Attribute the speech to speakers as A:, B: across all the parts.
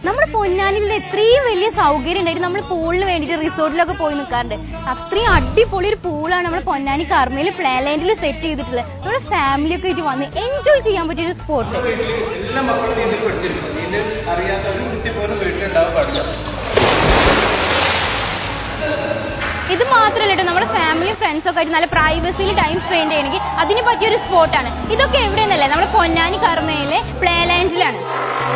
A: നമ്മുടെ പൊന്നാനിയിൽ ഇത്രയും വലിയ സൗകര്യം ഉണ്ടായിട്ട് നമ്മൾ പൂളിന് വേണ്ടിയിട്ട് റിസോർട്ടിലൊക്കെ പോയി നിൽക്കാറുണ്ട്. അത്രയും അടിപൊളി ഒരു പൂളാണ് നമ്മുടെ പൊന്നാനി കർമ്മയിൽ പ്ലേ ലാൻഡിൽ സെറ്റ് ചെയ്തിട്ടുള്ളത്. നമ്മുടെ ഫാമിലിയൊക്കെ ആയിട്ട് വന്ന് എൻജോയ് ചെയ്യാൻ പറ്റിയ ഒരു സ്പോട്ട്.
B: എല്ലാ മക്കളും നീന്തൽ പഠിച്ചിട്ടുണ്ട്. നീന്തൽ അറിയാത്തവരും കുത്തിപ്പോലും വീട്ടിലുണ്ടാവാൻ പാടില്ല.
A: ഇത് മാത്രമല്ല കേട്ടോ, നമ്മുടെ ഫാമിലിയും ഫ്രണ്ട്സൊക്കെ ആയിട്ട് നല്ല പ്രൈവസിയിൽ ടൈം സ്പെൻഡ് ചെയ്യണമെങ്കിൽ അതിന് പറ്റിയൊരു സ്പോട്ടാണ്. ഇതൊക്കെ എവിടെയെന്നല്ലേ, നമ്മുടെ പൊന്നാനി കർമ്മയിലെ പ്ലേ ലാൻഡിലാണ്.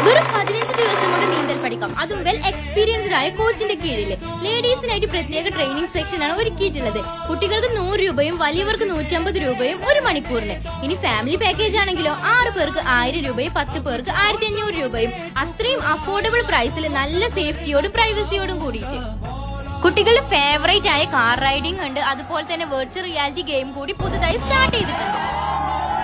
A: വെറും 15 ദിവസം കൊണ്ട് നീന്തൽ പഠിക്കാം, അതും വെൽ എക്സ്പീരിയൻസ്ഡ് ആയ കോച്ചിന്റെ കീഴിൽ. ലേഡീസിനായിട്ട് പ്രത്യേക ട്രെയിനിങ് സെക്ഷനാണ് ഒരുക്കിയിട്ടുള്ളത്. കുട്ടികൾക്ക് 100 രൂപയും വലിയവർക്ക് 150 രൂപയും ഒരു മണിക്കൂറിന്. ഇനി ഫാമിലി പാക്കേജ് ആണെങ്കിലോ 6 പേർക്ക് 1000 രൂപയും 10 പേർക്ക് 1500 രൂപയും. അത്രയും അഫോർഡബിൾ പ്രൈസിൽ നല്ല സേഫ്റ്റിയോടും പ്രൈവസിയോടും കൂടിയിട്ട്. കുട്ടികളുടെ ഫേവറേറ്റ് ആയ കാർ റൈഡിംഗ് ഉണ്ട്. അതുപോലെ തന്നെ വെർച്വൽ റിയാലിറ്റി ഗെയിം കൂടി പുതുതായി സ്റ്റാർട്ട് ചെയ്തിട്ടുണ്ട്.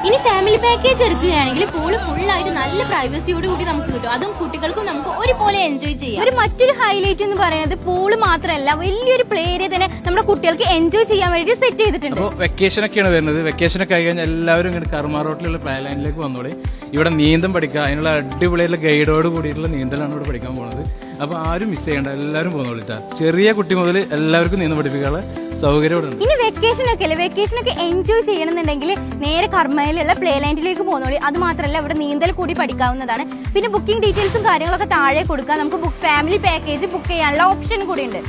A: ഇനി ഫാമിലി പാക്കേജ് എടുക്കുകയാണെങ്കിൽ പൂള് ഫുള്ളായിട്ട് നല്ല പ്രൈവസിയോട് കൂടി നമുക്ക് കിട്ടും. അതും കുട്ടികൾക്കും നമുക്ക് ഒരുപോലെ എൻജോയ് ചെയ്യാം. ഒരു മറ്റൊരു ഹൈലൈറ്റ് എന്ന് പറയുന്നത് പൂള് മാത്രമല്ല, വലിയൊരു പ്ലേ ഏരിയ തന്നെ നമ്മുടെ കുട്ടികൾക്ക് എൻജോയ് ചെയ്യാൻ വേണ്ടി സെറ്റ് ചെയ്തിട്ടുണ്ട്.
B: അപ്പോൾ വെക്കേഷനൊക്കെയാണ് വരുന്നത്. വെക്കേഷനൊക്കെ ആയി കഴിഞ്ഞാൽ എല്ലാവരും ഇങ്ങനെ കർമ്മ റോട്ടിലുള്ള പ്ലേ ലാൻഡിലേക്ക് വന്നോളി. ഇവിടെ നീന്തം പഠിക്കുക. അതിനുള്ള അടിപൊളിയായിട്ടുള്ള ഗൈഡോട് കൂടിയിട്ടുള്ള നീന്തലാണ് ഇവിടെ പഠിക്കാൻ പോകുന്നത്. അപ്പോൾ ആരും മിസ് ചെയ്യേണ്ട, എല്ലാവരും പോകുന്നോളിട്ടാ. ചെറിയ കുട്ടി മുതൽ എല്ലാവർക്കും നീന്തം പഠിപ്പിക്കാനുള്ള സൗകര്യം ഇവിടെ ഉണ്ട്.
A: ഇനി വെക്കേഷനൊക്കെ എൻജോയ് ചെയ്യണമെന്നുണ്ടെങ്കിൽ നേരെ കർമ്മയിലുള്ള പ്ലേ ലാൻഡിലേക്ക് പോകുന്നോളി. അത് മാത്രമല്ല, ഇവിടെ നീന്തൽ കൂടി പഠിക്കാവുന്നതാണ്. പിന്നെ ബുക്കിംഗ് ഡീറ്റെയിൽസും കാര്യങ്ങളൊക്കെ താഴെ കൊടുക്കാം. നമുക്ക് ഫാമിലി പാക്കേജ് ബുക്ക് ചെയ്യാനുള്ള ഓപ്ഷൻ കൂടി ഉണ്ട്.